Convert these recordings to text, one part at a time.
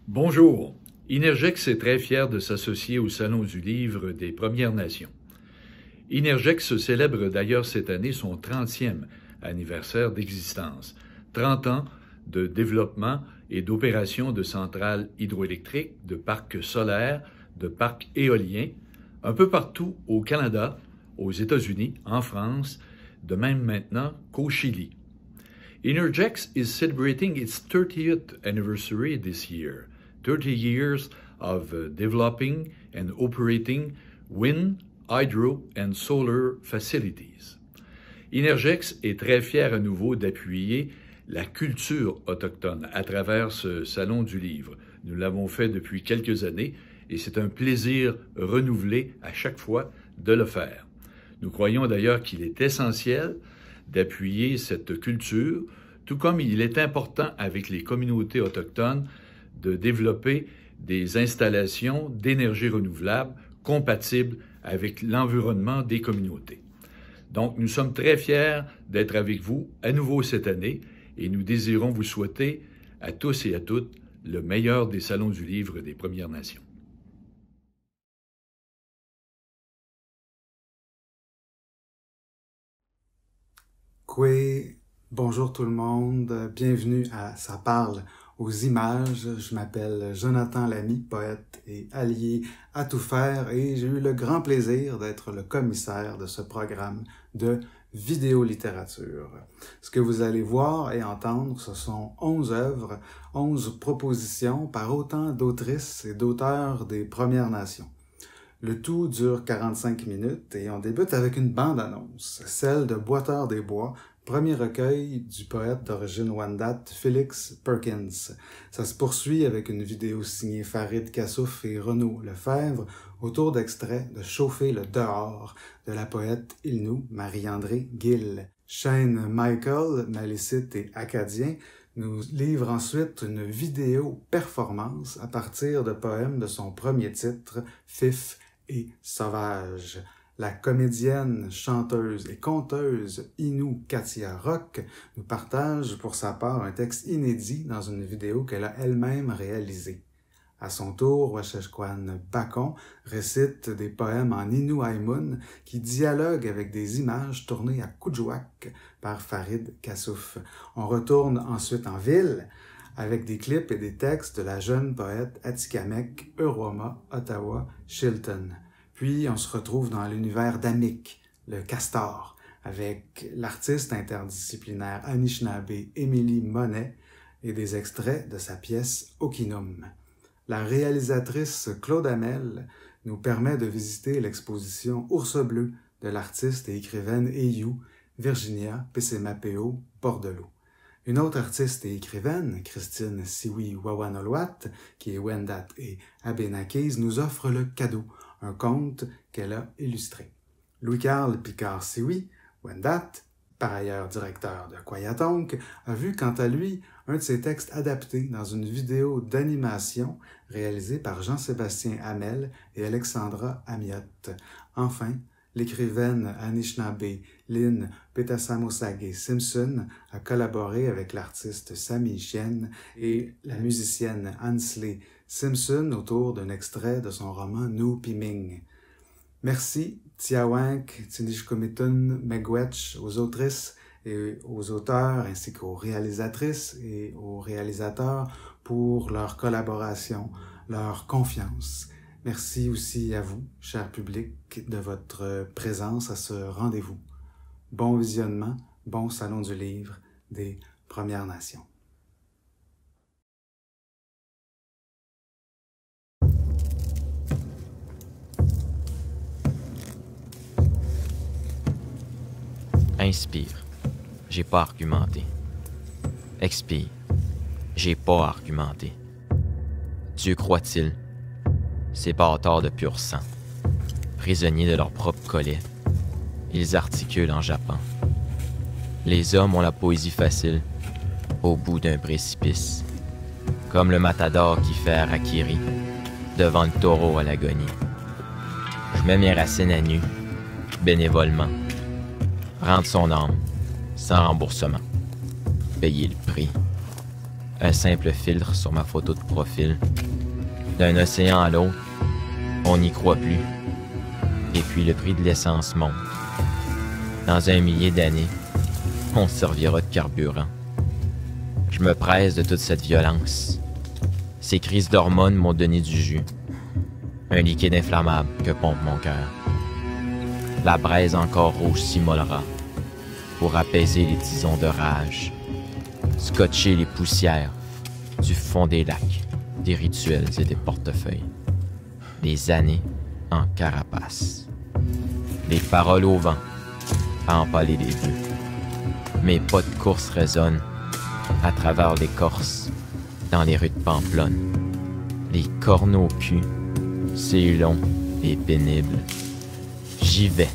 Bonjour. Inergex est très fier de s'associer au Salon du Livre des Premières Nations. Inergex célèbre d'ailleurs cette année son 30e anniversaire d'existence. 30 ans de développement et d'opération de centrales hydroélectriques, de parcs solaires, de parcs éoliens, un peu partout au Canada, aux États-Unis, en France, de même maintenant qu'au Chili. Inergex is celebrating its 30th anniversary this year. 30 years of developing and operating wind, hydro and solar facilities. Inergex est très fier à nouveau d'appuyer la culture autochtone à travers ce Salon du Livre. Nous l'avons fait depuis quelques années et c'est un plaisir renouvelé à chaque fois de le faire. Nous croyons d'ailleurs qu'il est essentiel d'appuyer cette culture, tout comme il est important avec les communautés autochtones de développer des installations d'énergie renouvelable compatibles avec l'environnement des communautés. Donc, nous sommes très fiers d'être avec vous à nouveau cette année et nous désirons vous souhaiter à tous et à toutes le meilleur des Salons du Livre des Premières Nations. Kwe, bonjour tout le monde, bienvenue à Ça parle aux images. Je m'appelle Jonathan Lamy, poète et allié à tout faire et j'ai eu le grand plaisir d'être le commissaire de ce programme de vidéolittérature. Ce que vous allez voir et entendre, ce sont 11 œuvres, 11 propositions par autant d'autrices et d'auteurs des Premières Nations. Le tout dure 45 minutes et on débute avec une bande-annonce, celle de Boiteurs des Bois, premier recueil du poète d'origine Wendat, Félix Perkins. Ça se poursuit avec une vidéo signée Farid Kassouf et Renaud Lefebvre autour d'extraits de Chauffer le dehors de la poète Ilnou Marie-André Gill. Shane Michael, Malécite et Acadien, nous livre ensuite une vidéo performance à partir de poèmes de son premier titre, Fif et Sauvage. La comédienne, chanteuse et conteuse Inou Katia Rock nous partage pour sa part un texte inédit dans une vidéo qu'elle a elle-même réalisée. À son tour, Washeshkwan Bacon récite des poèmes en Innu Aimun qui dialoguent avec des images tournées à Kujwak par Farid Kassouf. On retourne ensuite en ville avec des clips et des textes de la jeune poète Atikamek Euroma Ottawa Shilton. Puis on se retrouve dans l'univers d'Amik, le castor, avec l'artiste interdisciplinaire Anishinaabe Émilie Monet et des extraits de sa pièce Okinum. La réalisatrice Claude Hamel nous permet de visiter l'exposition Ours Bleu de l'artiste et écrivaine Eyu Virginia Pessemapeo Bordelot. Une autre artiste et écrivaine, Christine Siwi Wawanolwat, qui est Wendat et Abénaquise, nous offre le cadeau, un conte qu'elle a illustré. Louis-Carl Picard-Siwi, Wendat, par ailleurs directeur de Kwayatonk, a vu quant à lui un de ses textes adaptés dans une vidéo d'animation réalisée par Jean-Sébastien Hamel et Alexandra Amiot. Enfin, l'écrivaine Anishinaabe Lynn Petasamosage Simpson a collaboré avec l'artiste Sami Chien et la musicienne Ansley Simpson autour d'un extrait de son roman Nou Piming. Merci Tiawank, Tinishkomitun, Megwetch, aux autrices et aux auteurs ainsi qu'aux réalisatrices et aux réalisateurs pour leur collaboration, leur confiance. Merci aussi à vous, cher public, de votre présence à ce rendez-vous. Bon visionnement, bon Salon du Livre des Premières Nations. Inspire, j'ai pas argumenté. Expire, j'ai pas argumenté. Dieu croit-il, ces bâtards de pur sang, prisonniers de leur propre collet, ils articulent en jappant. Les hommes ont la poésie facile, au bout d'un précipice, comme le matador qui fait harakiri devant le taureau à l'agonie. Je mets mes racines à nu, bénévolement, rendre son âme, sans remboursement, payer le prix. Un simple filtre sur ma photo de profil. D'un océan à l'autre, on n'y croit plus. Et puis le prix de l'essence monte. Dans 1 millier d'années, on servira de carburant. Je me presse de toute cette violence. Ces crises d'hormones m'ont donné du jus. Un liquide inflammable que pompe mon cœur. La braise encore rouge s'immolera pour apaiser les tisons de rage. Scotcher les poussières du fond des lacs, des rituels et des portefeuilles. Les années en carapace. Les paroles au vent, à empaler les bœufs. Mes pas de course résonnent à travers l'écorce, dans les rues de Pamplonne. Les corneaux au cul, c'est long et pénible. J'y vais.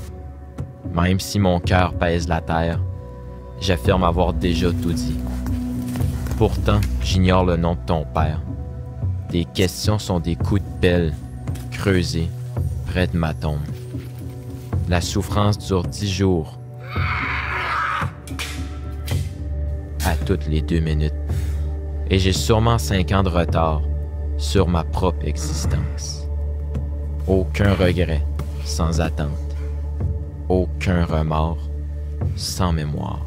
Même si mon cœur pèse la terre, j'affirme avoir déjà tout dit. Pourtant, j'ignore le nom de ton père. Tes questions sont des coups de pelle creusés près de ma tombe. La souffrance dure 10 jours. À toutes les 2 minutes. Et j'ai sûrement 5 ans de retard sur ma propre existence. Aucun regret sans attente. Aucun remords sans mémoire.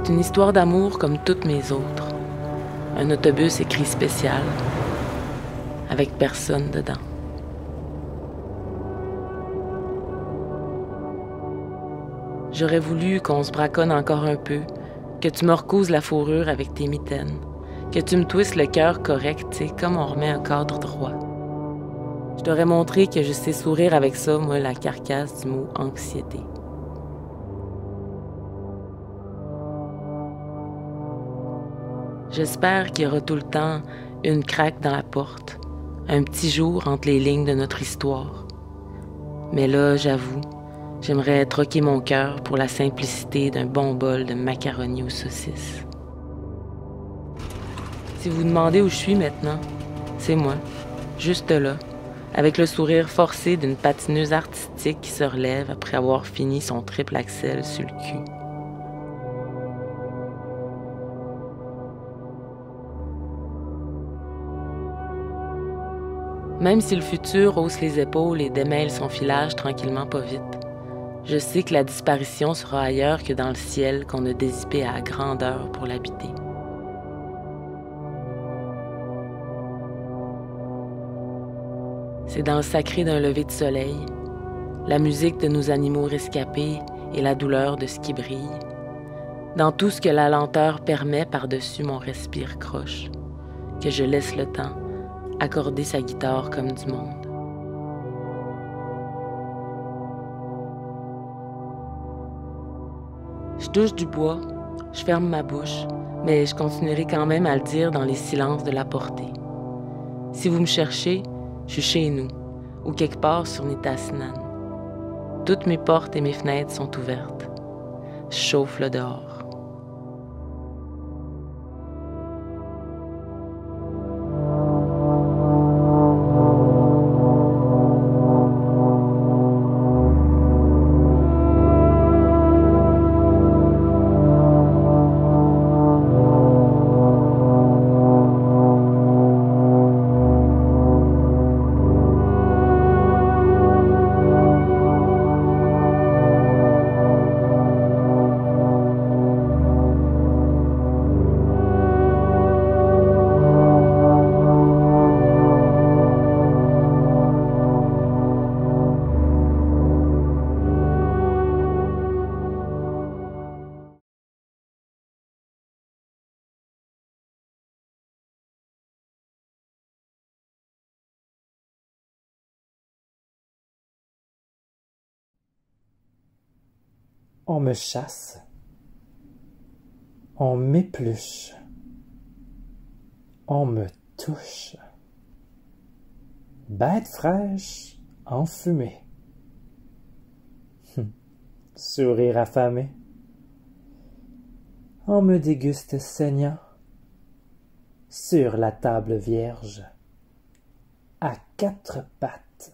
C'est une histoire d'amour comme toutes mes autres. Un autobus écrit spécial, avec personne dedans. J'aurais voulu qu'on se braconne encore un peu, que tu me recouses la fourrure avec tes mitaines, que tu me twisses le cœur correct, tu sais, comme on remet un cadre droit. Je t'aurais montré que je sais sourire avec ça, moi, la carcasse du mot anxiété. J'espère qu'il y aura tout le temps une craque dans la porte, un petit jour entre les lignes de notre histoire. Mais là, j'avoue, j'aimerais troquer mon cœur pour la simplicité d'un bon bol de macaroni aux saucisses. Si vous vous demandez où je suis maintenant, c'est moi, juste là, avec le sourire forcé d'une patineuse artistique qui se relève après avoir fini son triple axel sur le cul. Même si le futur hausse les épaules et démêle son filage tranquillement pas vite, je sais que la disparition sera ailleurs que dans le ciel qu'on a dézippé à grandeur pour l'habiter. C'est dans le sacré d'un lever de soleil, la musique de nos animaux rescapés et la douleur de ce qui brille, dans tout ce que la lenteur permet par-dessus mon respire croche, que je laisse le temps accorder sa guitare comme du monde. Je touche du bois, je ferme ma bouche, mais je continuerai quand même à le dire dans les silences de la portée. Si vous me cherchez, je suis chez nous, ou quelque part sur Nitassinan. Toutes mes portes et mes fenêtres sont ouvertes. Je chauffe le dehors. On me chasse, on m'épluche, on me touche. Bête fraîche, enfumée. Sourire affamé. On me déguste saignant, sur la table vierge, à quatre pattes,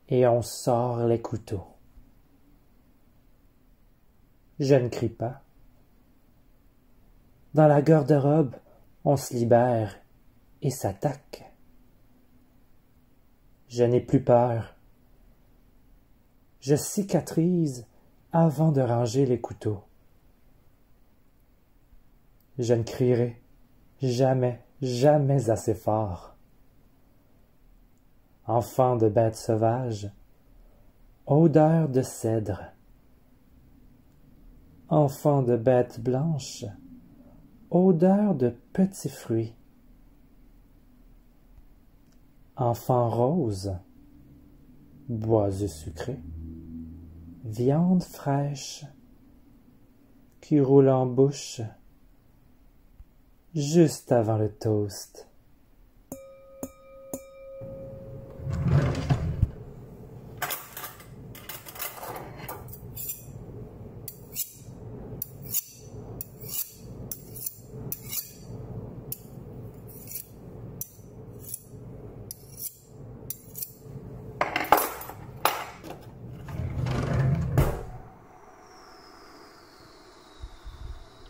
et on sort les couteaux. Je ne crie pas. Dans la garde-robe, on se libère et s'attaque. Je n'ai plus peur. Je cicatrise avant de ranger les couteaux. Je ne crierai jamais, jamais assez fort. Enfant de bête sauvage, odeur de cèdre. Enfant de bête blanche, odeur de petits fruits. Enfant rose, boisé sucré. Viande fraîche qui roule en bouche juste avant le toast.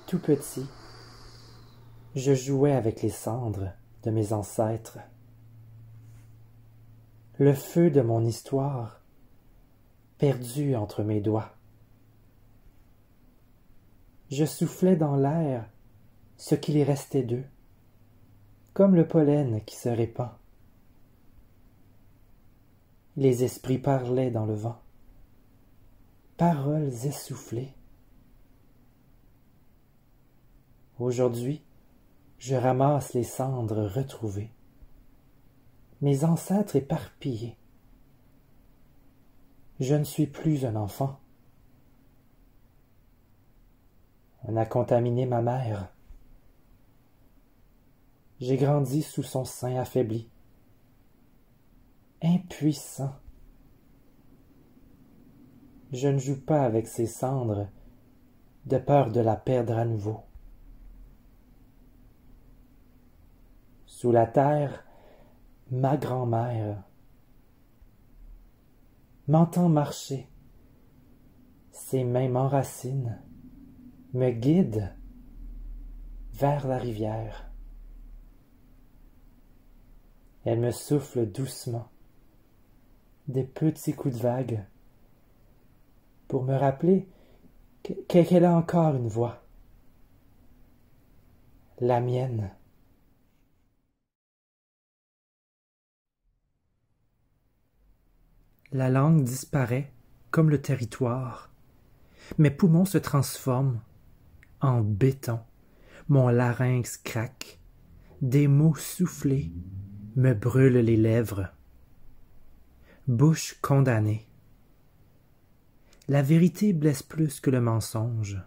Tout petit, je jouais avec les cendres de mes ancêtres. Le feu de mon histoire, perdu entre mes doigts. Je soufflais dans l'air ce qu'il y restait d'eux, comme le pollen qui se répand. Les esprits parlaient dans le vent, paroles essoufflées. Aujourd'hui, je ramasse les cendres retrouvées, mes ancêtres éparpillés. Je ne suis plus un enfant. On a contaminé ma mère. J'ai grandi sous son sein affaibli, impuissant. Je ne joue pas avec ces cendres, de peur de la perdre à nouveau. Sous la terre, ma grand-mère m'entend marcher. Ses mains m'enracinent, me guident vers la rivière. Elle me souffle doucement des petits coups de vague pour me rappeler qu'elle a encore une voix, la mienne. La langue disparaît comme le territoire. Mes poumons se transforment en béton. Mon larynx craque. Des mots soufflés me brûlent les lèvres. Bouche condamnée. La vérité blesse plus que le mensonge.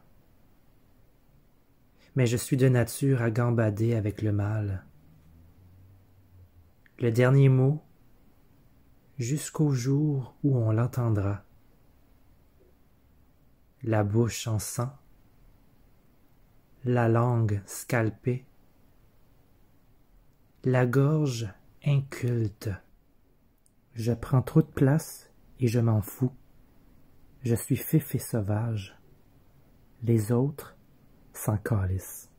Mais je suis de nature à gambader avec le mal. Le dernier mot, jusqu'au jour où on l'entendra. La bouche en sang, la langue scalpée, la gorge inculte. Je prends trop de place et je m'en fous. Je suis féfé sauvage. Les autres s'en calissent.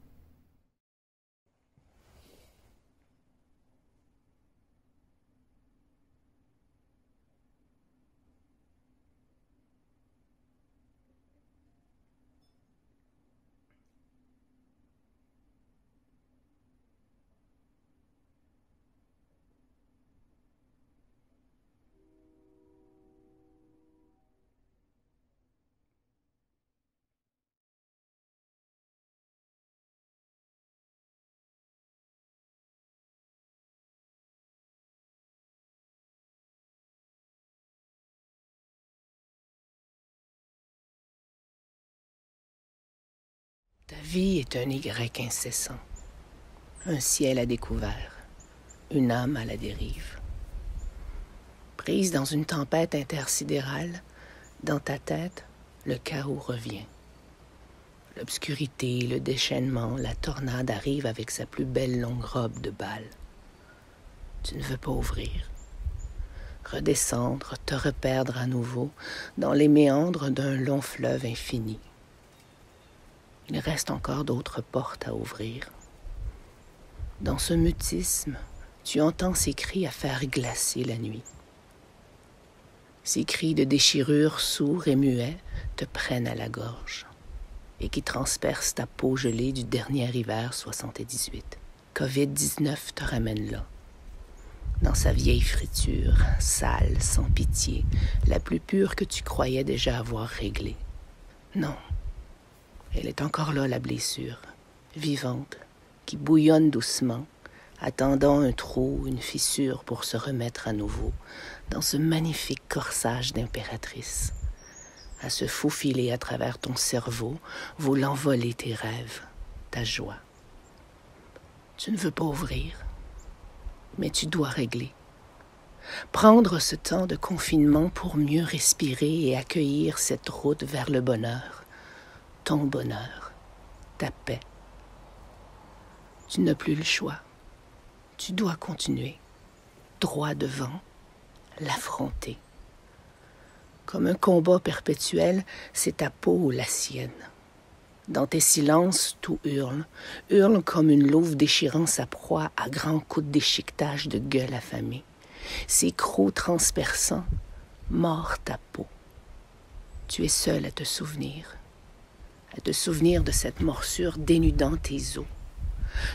Ta vie est un Y incessant, un ciel à découvert, une âme à la dérive. Prise dans une tempête intersidérale, dans ta tête, le chaos revient. L'obscurité, le déchaînement, la tornade arrive avec sa plus belle longue robe de bal. Tu ne veux pas ouvrir. Redescendre, te reperdre à nouveau dans les méandres d'un long fleuve infini. Il reste encore d'autres portes à ouvrir. Dans ce mutisme, tu entends ces cris à faire glacer la nuit. Ces cris de déchirure sourds et muets te prennent à la gorge et qui transpercent ta peau gelée du dernier hiver 78. COVID-19 te ramène là, dans sa vieille friture, sale, sans pitié, la plus pure que tu croyais déjà avoir réglée. Non, elle est encore là, la blessure, vivante, qui bouillonne doucement, attendant un trou, une fissure pour se remettre à nouveau dans ce magnifique corsage d'impératrice, à se faufiler à travers ton cerveau, voulant voler tes rêves, ta joie. Tu ne veux pas ouvrir, mais tu dois régler. Prendre ce temps de confinement pour mieux respirer et accueillir cette route vers le bonheur, ton bonheur, ta paix. Tu n'as plus le choix. Tu dois continuer, droit devant, l'affronter. Comme un combat perpétuel, c'est ta peau ou la sienne. Dans tes silences, tout hurle comme une louve déchirant sa proie à grands coups de déchiquetage de gueule affamée. Ces crocs transperçants mordent ta peau. Tu es seul à te souvenir de cette morsure dénudant tes os.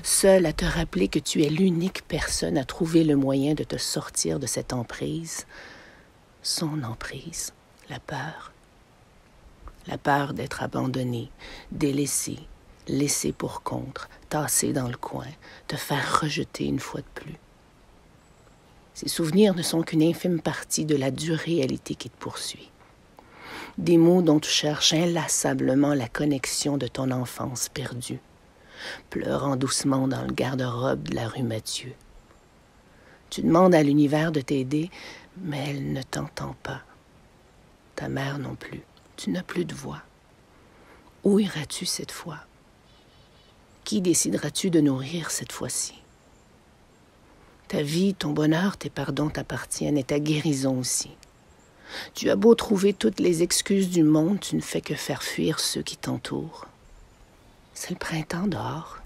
Seul à te rappeler que tu es l'unique personne à trouver le moyen de te sortir de cette emprise, son emprise, la peur. La peur d'être abandonné, délaissé, laissé pour contre, tassé dans le coin, te faire rejeter une fois de plus. Ces souvenirs ne sont qu'une infime partie de la dure réalité qui te poursuit. Des mots dont tu cherches inlassablement la connexion de ton enfance perdue, pleurant doucement dans le garde-robe de la rue Mathieu. Tu demandes à l'univers de t'aider, mais elle ne t'entend pas. Ta mère non plus. Tu n'as plus de voix. Où iras-tu cette fois? Qui décideras-tu de nourrir cette fois-ci? Ta vie, ton bonheur, tes pardons t'appartiennent et ta guérison aussi. Tu as beau trouver toutes les excuses du monde, tu ne fais que faire fuir ceux qui t'entourent. C'est le printemps dehors.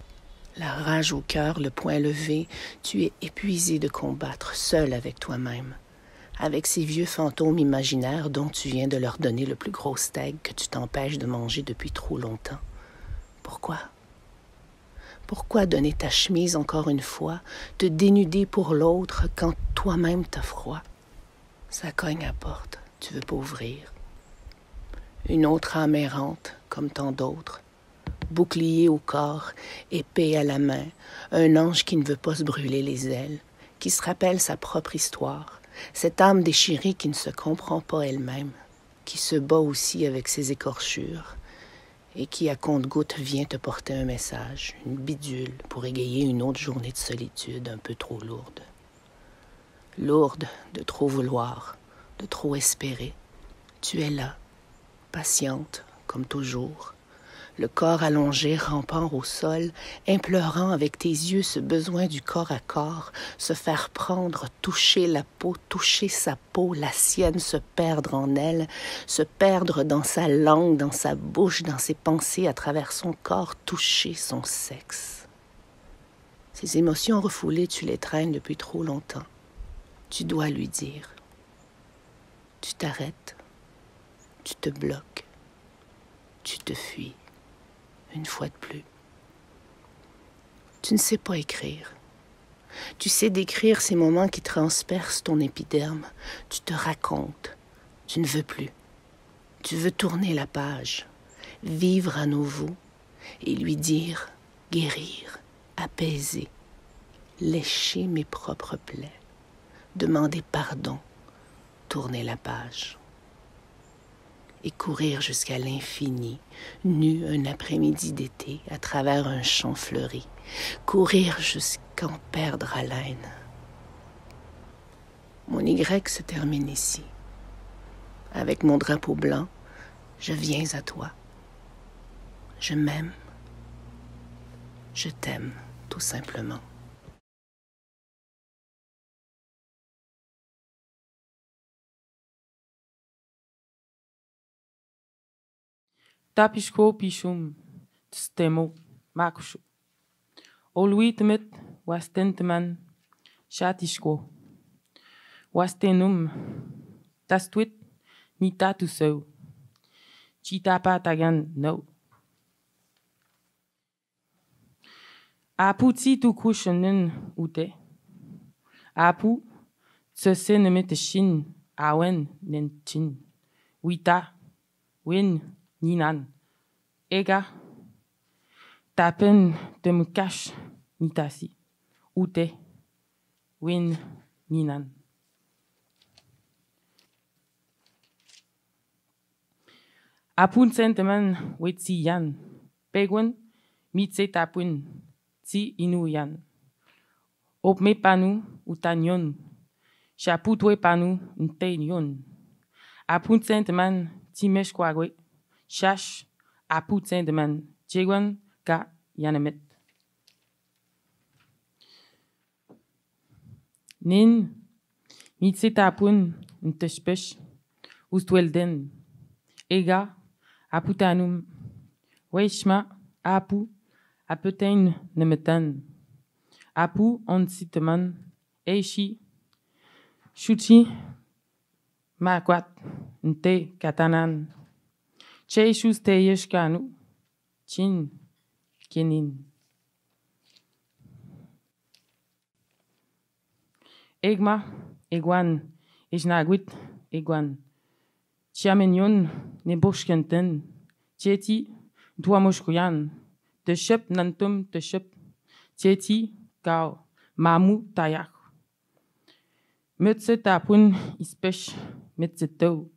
La rage au cœur, le poing levé, tu es épuisé de combattre, seul avec toi-même, avec ces vieux fantômes imaginaires dont tu viens de leur donner le plus gros steak que tu t'empêches de manger depuis trop longtemps. Pourquoi? Pourquoi donner ta chemise encore une fois, te dénuder pour l'autre quand toi-même t'as froid? Ça cogne à la porte, tu veux pas ouvrir. Une autre âme errante, comme tant d'autres, bouclier au corps, épée à la main, un ange qui ne veut pas se brûler les ailes, qui se rappelle sa propre histoire, cette âme déchirée qui ne se comprend pas elle-même, qui se bat aussi avec ses écorchures, et qui, à compte-gouttes, vient te porter un message, une bidule, pour égayer une autre journée de solitude un peu trop lourde. Lourde de trop vouloir, de trop espérer. Tu es là, patiente, comme toujours, le corps allongé, rampant au sol, implorant avec tes yeux ce besoin du corps à corps, se faire prendre, toucher la peau, toucher sa peau, la sienne, se perdre en elle, se perdre dans sa langue, dans sa bouche, dans ses pensées, à travers son corps, toucher son sexe. Ces émotions refoulées, tu les traînes depuis trop longtemps. Tu dois lui dire. Tu t'arrêtes, tu te bloques, tu te fuis. Une fois de plus. Tu ne sais pas écrire. Tu sais décrire ces moments qui transpercent ton épiderme. Tu te racontes. Tu ne veux plus. Tu veux tourner la page, vivre à nouveau et lui dire, guérir, apaiser, lécher mes propres plaies, demander pardon, tourner la page. et courir jusqu'à l'infini, nu un après-midi d'été à travers un champ fleuri, courir jusqu'en perdre haleine. Mon Y se termine ici. Avec mon drapeau blanc, je viens à toi. Je m'aime. Je t'aime, tout simplement. Tapishko pishum, tstemo, makushu. Oluitmet, wastentman, shatishko. Wastenum, tastuit, ni tatusau. Chitapatagan, no. Apu ti tu kushanin ute. Apu, tsesenemit shin, awen, nen chin. Wita, win, ninan. Ega, tapen de mukash, nitasi. Ute, win, ninan. Apun sentiment wetsi yan. Pegwen, mitse tapun, ti inu yan. Op me panu utanyon. Chaputwe panu ntenyon. Apun sentiment ti meshkwagwe. Shash apun sentiment. Jegwan ka yanemet. Nin, mitse tapun nteshpesh. Ustwelden. Ega, aputanum, weishma, apu, aputain nemetan, apu onsiteman, eishi, shuchi, makwat, nte katanan, cheishus te yeshkanu, chin, kenin. Egma, egwan, ejnagwit, egwan. Chiamenyon, neboshkenten, tieti, duamoshkuyan, te shep nantum te shep, tieti, kao, mamu tayak. Metse tapun ispesh, metse tou,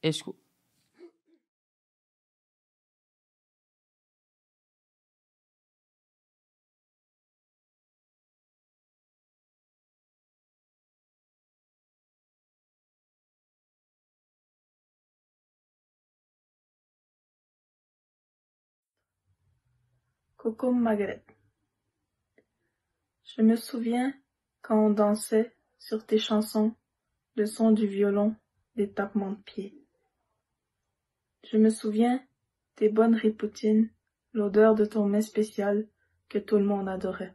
eshko. Kokum Magret. Je me souviens quand on dansait sur tes chansons, le son du violon, des tapements de pied. Je me souviens tes bonnes ripoutines, l'odeur de ton mets spécial que tout le monde adorait.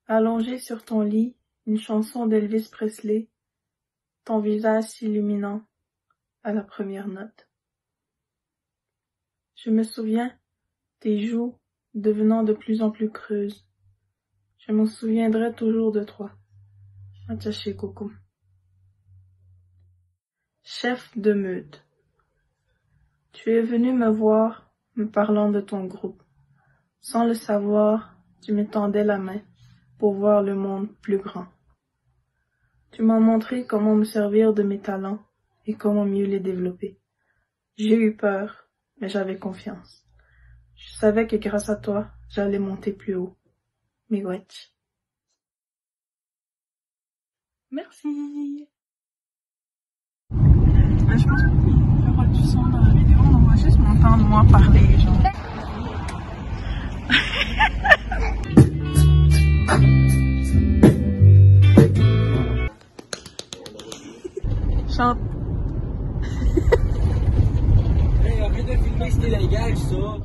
Allongé sur ton lit, une chanson d'Elvis Presley, ton visage s'illuminant à la première note. Je me souviens tes joues devenant de plus en plus creuses. Je m'en souviendrai toujours de toi. Attaché Kokum. Chef de meute. Tu es venu me voir, me parlant de ton groupe. Sans le savoir, tu me tendais la main pour voir le monde plus grand. Tu m'as montré comment me servir de mes talents et comment mieux les développer. J'ai eu peur, mais j'avais confiance. Je savais que grâce à toi, j'allais monter plus haut. Miigwech. Merci. Je pense qu'il y aura du son dans la vidéo, on va juste m'entendre moi parler, genre. Chante. Hey, arrête de filmer, c'était illégal, ça.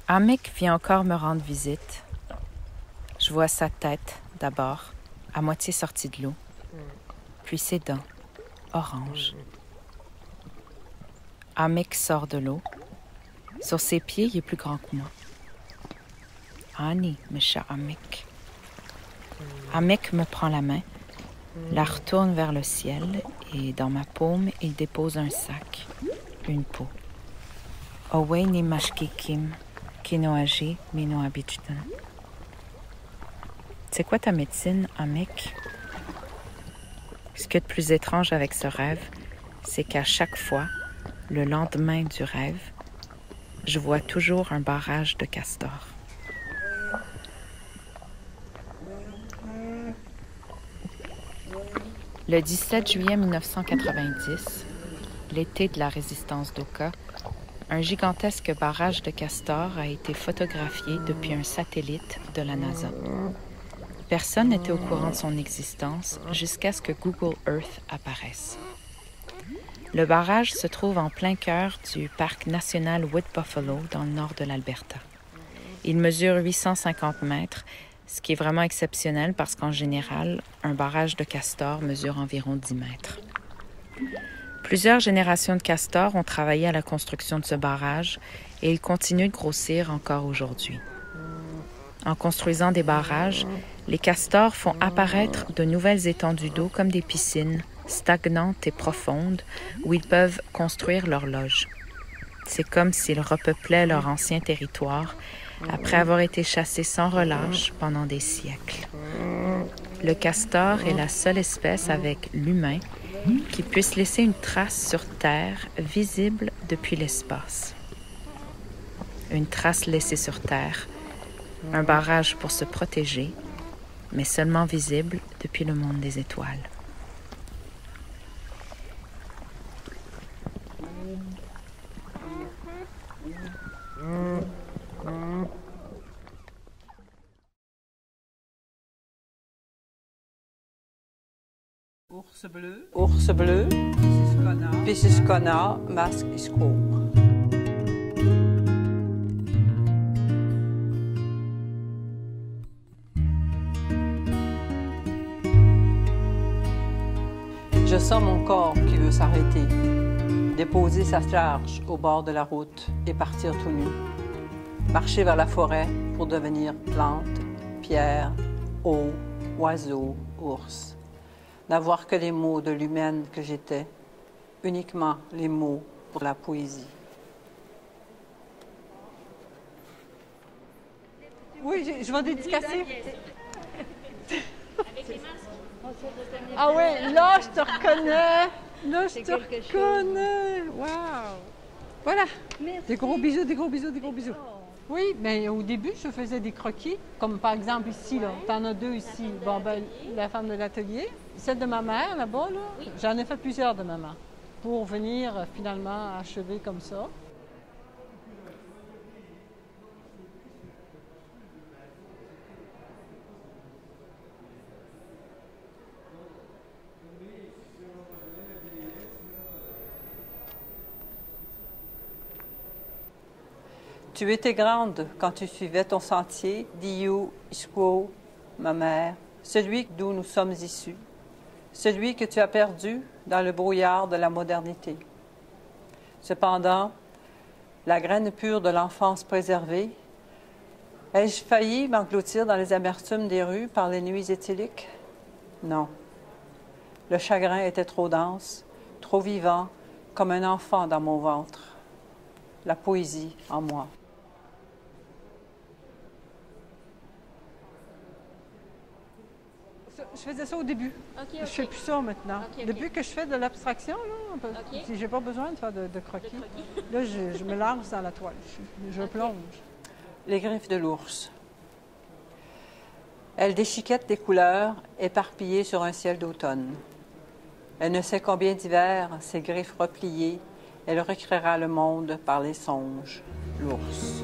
Amek vient encore me rendre visite. Je vois sa tête, d'abord, à moitié sortie de l'eau, puis ses dents, oranges. Amek sort de l'eau. Sur ses pieds, il est plus grand que moi. Annie, me cher Amek. Amek me prend la main, la retourne vers le ciel et dans ma paume, il dépose un sac, une peau. Owe ni mashkikim, kinoaji mino abichutan. C'est quoi ta médecine, Amek? Ce qu'il y a de plus étrange avec ce rêve, c'est qu'à chaque fois, le lendemain du rêve, je vois toujours un barrage de castors. Le 17 juillet 1990, l'été de la résistance d'Oka, un gigantesque barrage de castors a été photographié depuis un satellite de la NASA. Personne n'était au courant de son existence jusqu'à ce que Google Earth apparaisse. Le barrage se trouve en plein cœur du parc national Wood Buffalo dans le nord de l'Alberta. Il mesure 850 mètres, ce qui est vraiment exceptionnel parce qu'en général, un barrage de castors mesure environ 10 mètres. Plusieurs générations de castors ont travaillé à la construction de ce barrage et il continue de grossir encore aujourd'hui. En construisant des barrages, les castors font apparaître de nouvelles étendues d'eau comme des piscines, stagnantes et profondes, où ils peuvent construire leur loge. C'est comme s'ils repeuplaient leur ancien territoire après avoir été chassés sans relâche pendant des siècles. Le castor est la seule espèce avec l'humain qui puisse laisser une trace sur Terre visible depuis l'espace. Une trace laissée sur Terre, un barrage pour se protéger, mais seulement visible depuis le monde des étoiles. Ours bleu, Pisiskona, masque et squaw. Je sens mon corps qui veut s'arrêter, déposer sa charge au bord de la route et partir tout nu. Marcher vers la forêt pour devenir plante, pierre, eau, oiseau, ours. N'avoir que les mots de l'humaine que j'étais, uniquement les mots pour la poésie. Oui, je vais dédicacer. Ah ouais, là je te reconnais. Là je te reconnais. Wow. Voilà. Des gros bisous, des gros bisous, des gros bisous. Oui, mais au début, je faisais des croquis, comme par exemple ici, là. T'en as deux ici. Bon, ben, la femme de l'atelier. Celle de ma mère, là-bas, là, oui. J'en ai fait plusieurs de maman, pour venir finalement achever comme ça. Tu étais grande quand tu suivais ton sentier, Diou, Isquo, ma mère, celui d'où nous sommes issus, celui que tu as perdu dans le brouillard de la modernité. Cependant, la graine pure de l'enfance préservée, ai-je failli m'engloutir dans les amertumes des rues par les nuits éthyliques? Non. Le chagrin était trop dense, trop vivant, comme un enfant dans mon ventre. La poésie en moi. Je faisais ça au début. Okay. Je fais plus ça maintenant. Depuis que je fais de l'abstraction, si j'ai pas besoin de faire de croquis, là, je me lance dans la toile. Je plonge. Les griffes de l'ours. Elle déchiquette des couleurs éparpillées sur un ciel d'automne. Elle ne sait combien d'hivers, ses griffes repliées, elle recréera le monde par les songes. L'ours.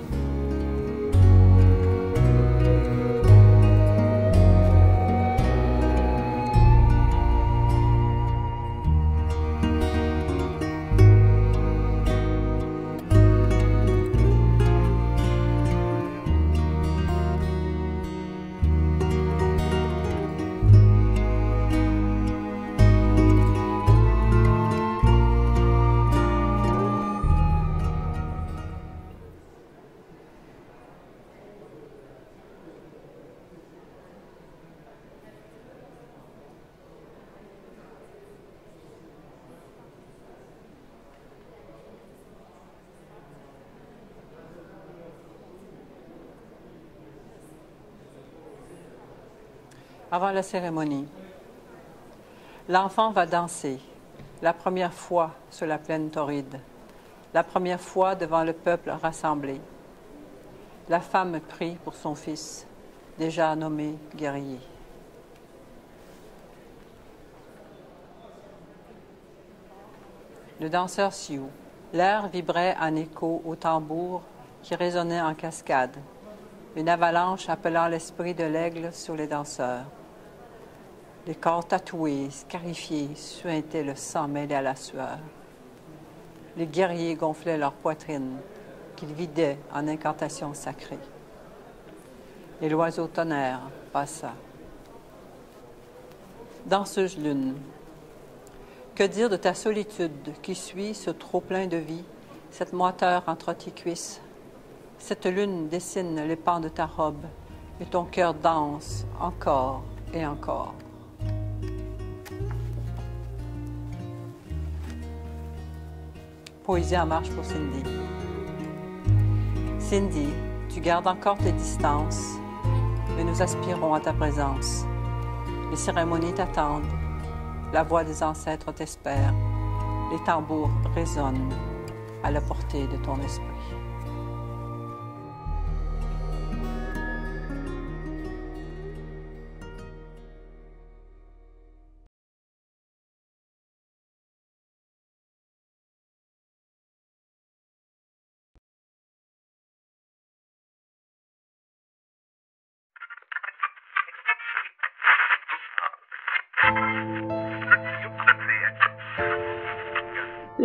Avant la cérémonie, l'enfant va danser, la première fois sur la plaine torride, la première fois devant le peuple rassemblé. La femme prie pour son fils, déjà nommé guerrier. Le danseur Sioux. L'air vibrait en écho au tambour qui résonnait en cascade, une avalanche appelant l'esprit de l'aigle sur les danseurs. Les corps tatoués, scarifiés, suintaient le sang mêlé à la sueur. Les guerriers gonflaient leur poitrine, qu'ils vidaient en incantations sacrées. Et l'oiseau tonnerre passa. Danseuse lune. Que dire de ta solitude qui suit ce trop-plein de vie, cette moiteur entre tes cuisses? Cette lune dessine les pans de ta robe et ton cœur danse encore et encore. Poésie en marche pour Cindy. Cindy, tu gardes encore tes distances, mais nous aspirons à ta présence. Les cérémonies t'attendent, la voix des ancêtres t'espère, les tambours résonnent à la portée de ton esprit.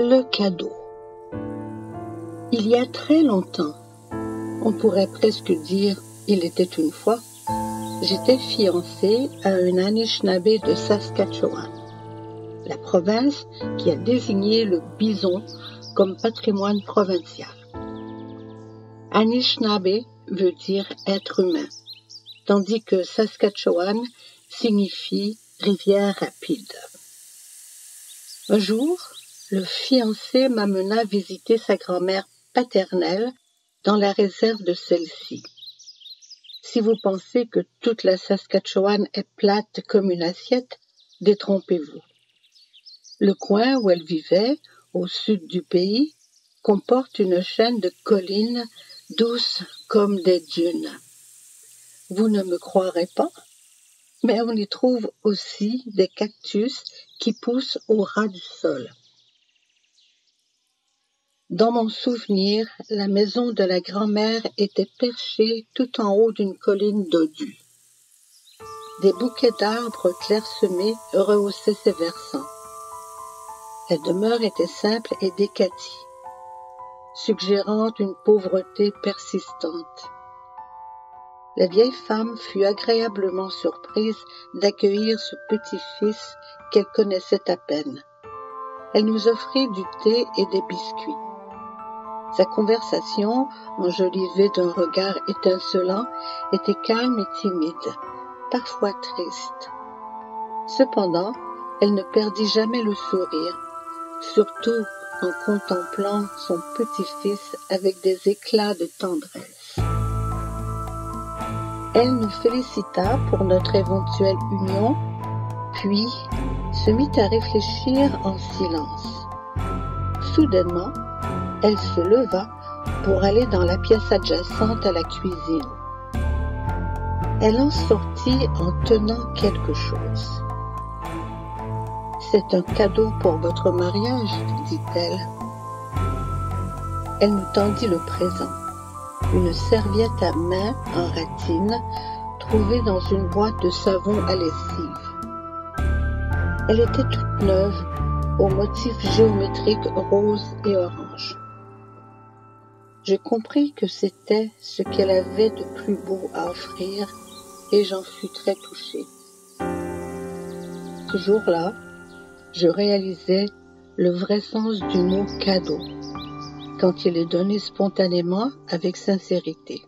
Le cadeau. Il y a très longtemps, on pourrait presque dire il était une fois, j'étais fiancée à un Anishinaabe de Saskatchewan, la province qui a désigné le bison comme patrimoine provincial. Anishinaabe veut dire être humain, tandis que Saskatchewan signifie rivière rapide. Un jour, le fiancé m'amena visiter sa grand-mère paternelle dans la réserve de celle-ci. Si vous pensez que toute la Saskatchewan est plate comme une assiette, détrompez-vous. Le coin où elle vivait, au sud du pays, comporte une chaîne de collines douces comme des dunes. Vous ne me croirez pas, mais on y trouve aussi des cactus qui poussent au ras du sol. Dans mon souvenir, la maison de la grand-mère était perchée tout en haut d'une colline dodue. Des bouquets d'arbres clairsemés rehaussaient ses versants. La demeure était simple et décatie, suggérant une pauvreté persistante. La vieille femme fut agréablement surprise d'accueillir ce petit-fils qu'elle connaissait à peine. Elle nous offrit du thé et des biscuits. Sa conversation, enjolivée d'un regard étincelant, était calme et timide, parfois triste. Cependant, elle ne perdit jamais le sourire, surtout en contemplant son petit-fils avec des éclats de tendresse. Elle nous félicita pour notre éventuelle union, puis se mit à réfléchir en silence. Soudainement, elle se leva pour aller dans la pièce adjacente à la cuisine. Elle en sortit en tenant quelque chose. « C'est un cadeau pour votre mariage, » dit-elle. Elle nous tendit le présent, une serviette à main en ratine trouvée dans une boîte de savon à lessive. Elle était toute neuve, aux motifs géométriques rose et orange. Je compris que c'était ce qu'elle avait de plus beau à offrir et j'en fus très touchée. Ce jour-là, je réalisais le vrai sens du mot « cadeau » quand il est donné spontanément avec sincérité.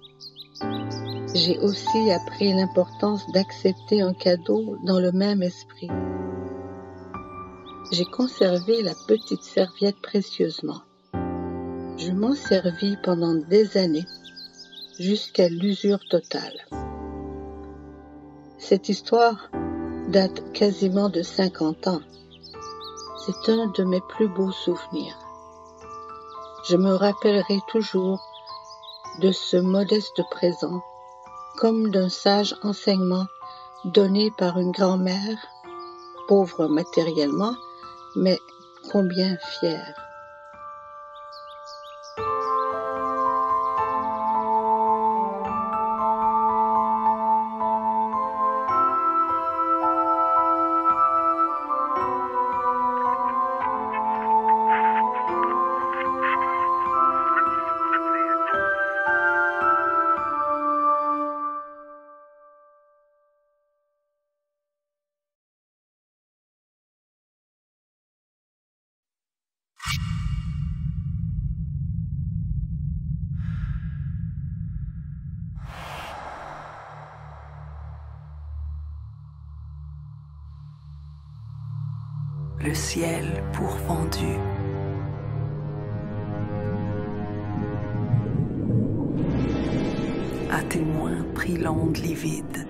J'ai aussi appris l'importance d'accepter un cadeau dans le même esprit. J'ai conservé la petite serviette précieusement. Je m'en servis pendant des années, jusqu'à l'usure totale. Cette histoire date quasiment de 50 ans. C'est un de mes plus beaux souvenirs. Je me rappellerai toujours de ce modeste présent, comme d'un sage enseignement donné par une grand-mère, pauvre matériellement, mais combien fière. Le ciel pourfendu. À témoin prit l'onde livide.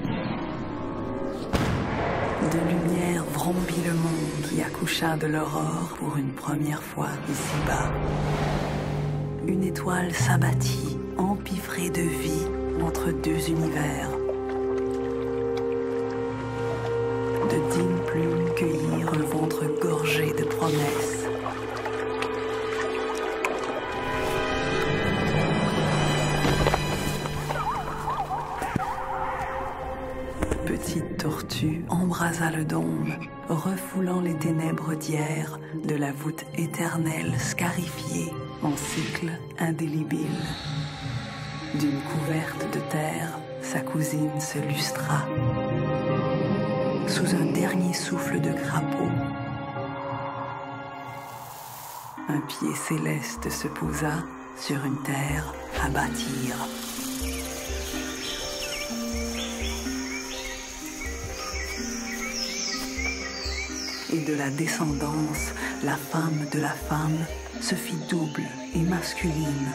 De lumière vrombit le monde qui accoucha de l'aurore pour une première fois ici-bas. Une étoile s'abattit, empiffrée de vie entre deux univers. De dignes plumes cueillirent un ventre gorgé de promesses. Petite tortue embrasa le dôme, refoulant les ténèbres d'hier de la voûte éternelle scarifiée en cycle indélébile. D'une couverte de terre, sa cousine se lustra. Sous un dernier souffle de crapaud, un pied céleste se posa sur une terre à bâtir. Et de la descendance, la femme de la femme se fit double et masculine,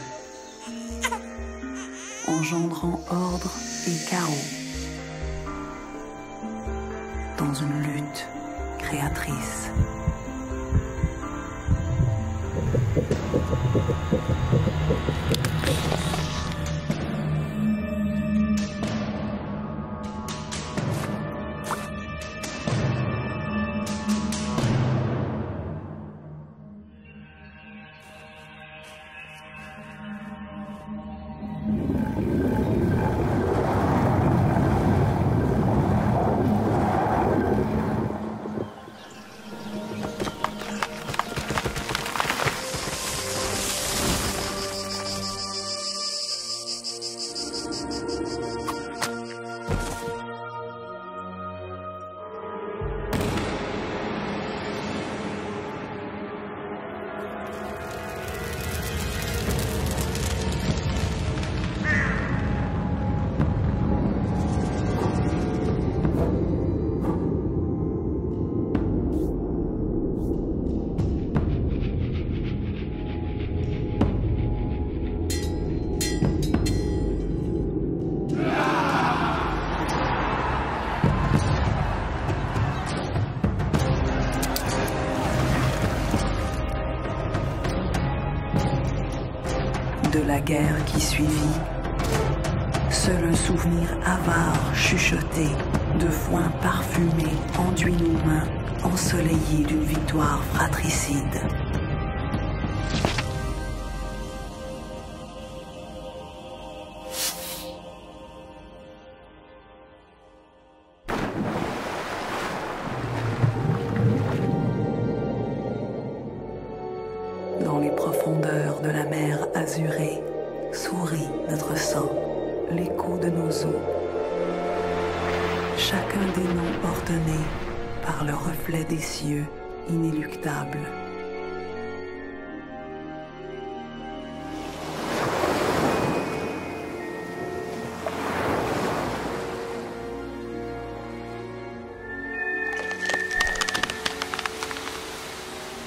engendrant ordre et chaos dans une lutte créatrice. De la guerre qui suivit, seul un souvenir avare chuchoté, de foin parfumé enduit nos mains, ensoleillées d'une victoire fratricide. Dans les profondeurs de la mer azurée, sourit notre sang, l'écho de nos os. Chacun des noms ordonnés par le reflet des cieux inéluctables.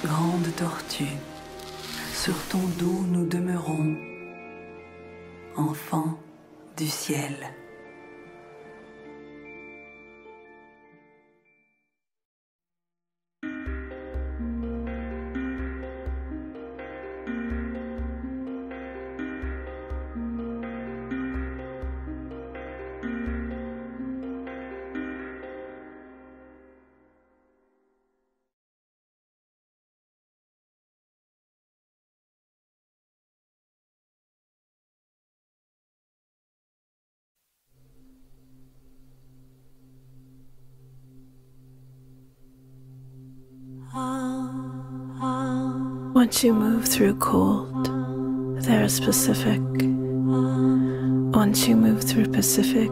Grande tortue, sur ton dos nous demeurons, enfants du ciel. Once you move through cold, there is Pacific. Once you move through Pacific,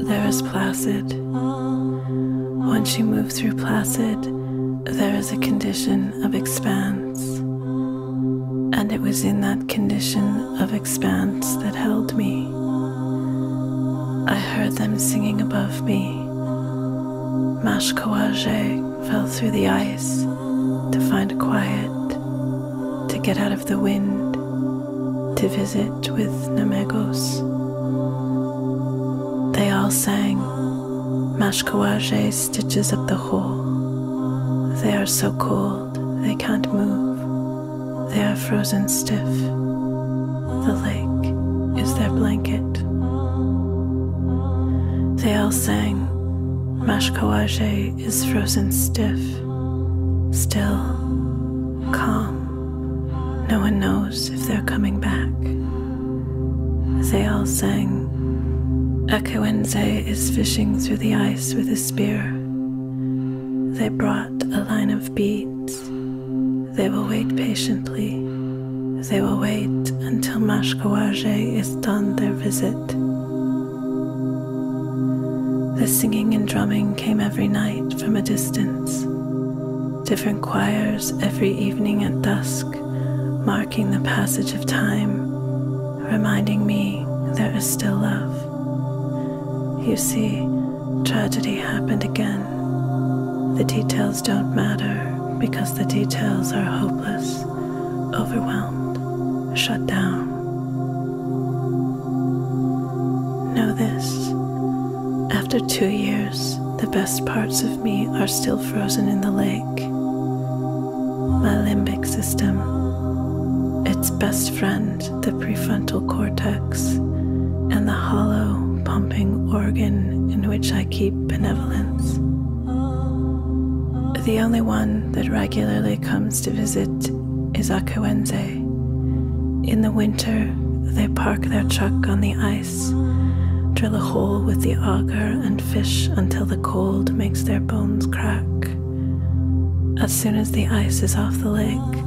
there is Placid. Once you move through Placid, there is a condition of expanse. And it was in that condition of expanse that held me. I heard them singing above me. Mashkawaje fell through the ice to find quiet, to get out of the wind, to visit with Namegos. They all sang. Mashkawaje stitches up the hole. They are so cold, they can't move. They are frozen stiff. The lake is their blanket. They all sang. Mashkawaje is frozen stiff, still, calm. No one knows if they're coming back. They all sang. Akawenze is fishing through the ice with a spear. They brought a line of beads. They will wait patiently. They will wait until Mashkawaje is done their visit. The singing and drumming came every night from a distance. Different choirs every evening at dusk, marking the passage of time, reminding me there is still love. You see, tragedy happened again. The details don't matter because the details are hopeless, overwhelmed, shut down. Know this. After 2 years, the best parts of me are still frozen in the lake. My limbic system, its best friend, the prefrontal cortex, and the hollow, pumping organ in which I keep benevolence. The only one that regularly comes to visit is Akawenze. In the winter, they park their truck on the ice, drill a hole with the auger and fish until the cold makes their bones crack. As soon as the ice is off the lake,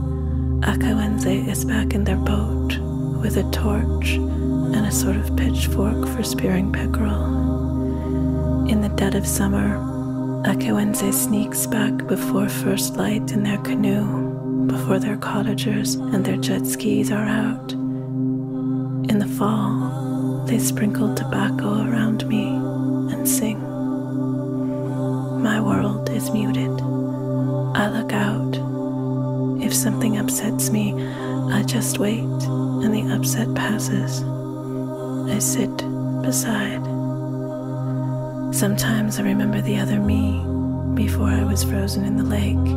Akawenze is back in their boat with a torch and a sort of pitchfork for spearing pickerel. In the dead of summer, Akawenze sneaks back before first light in their canoe, before their cottagers and their jet skis are out. In the fall, they sprinkle tobacco around me and sing. My world is muted. I look out. If something upsets me, I just wait and the upset passes. I sit beside. Sometimes I remember the other me before I was frozen in the lake.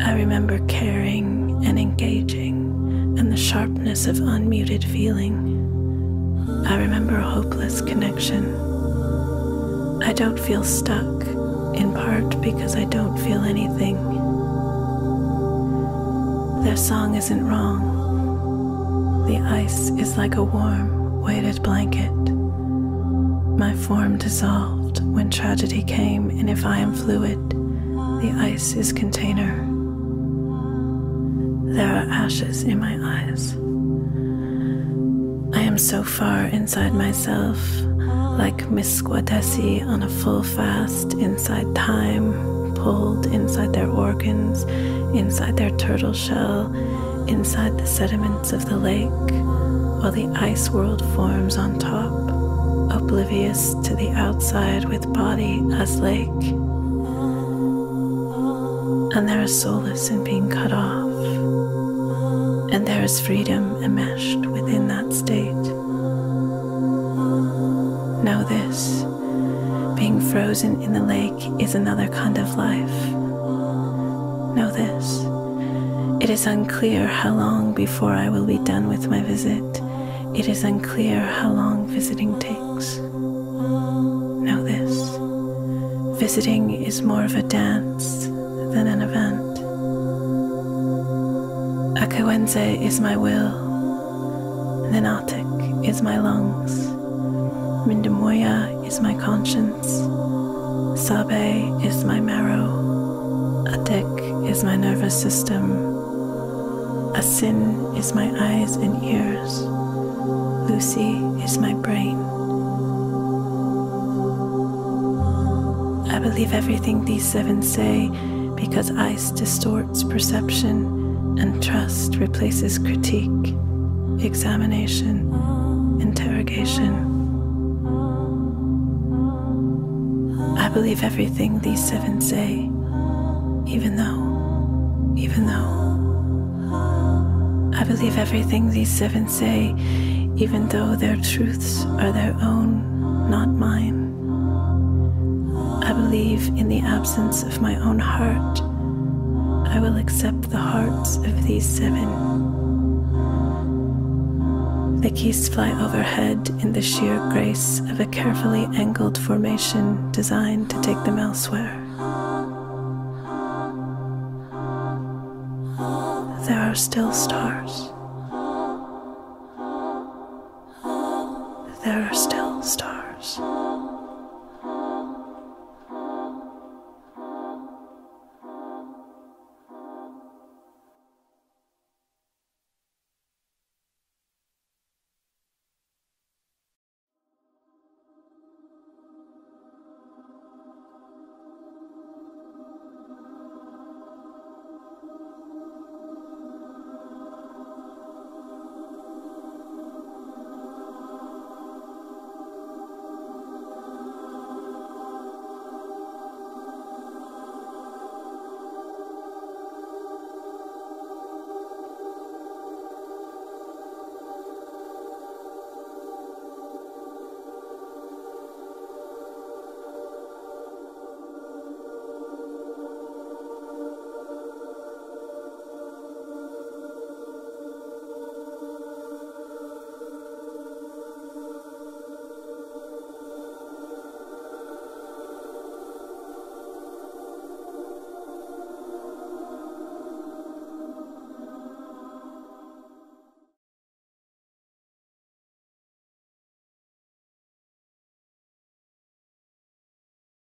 I remember caring and engaging and the sharpness of unmuted feeling. I remember a hopeless connection. I don't feel stuck, in part because I don't feel anything. Their song isn't wrong. The ice is like a warm, weighted blanket. My form dissolved when tragedy came, and if I am fluid, the ice is container. There are ashes in my eyes. I am so far inside myself, like Misquadesi on a full fast, inside time, pulled inside their organs, inside their turtle shell, inside the sediments of the lake, while the ice world forms on top, oblivious to the outside with body as lake. And there is solace in being cut off, and there is freedom enmeshed within that state. Know this, being frozen in the lake is another kind of life. Know this, it is unclear how long before I will be done with my visit. It is unclear how long visiting takes. Know this, visiting is more of a dance than an event. Akawenze is my will, Nanatik is my lungs. Mindamoya is my conscience. Sabe is my marrow. Adik is my nervous system. Asin is my eyes and ears. Lucy is my brain. I believe everything these seven say because ice distorts perception and trust replaces critique, examination, interrogation. I believe everything these seven say, even though. I believe everything these seven say, even though their truths are their own, not mine. I believe in the absence of my own heart, I will accept the hearts of these seven. The geese fly overhead in the sheer grace of a carefully angled formation designed to take them elsewhere. There are still stars.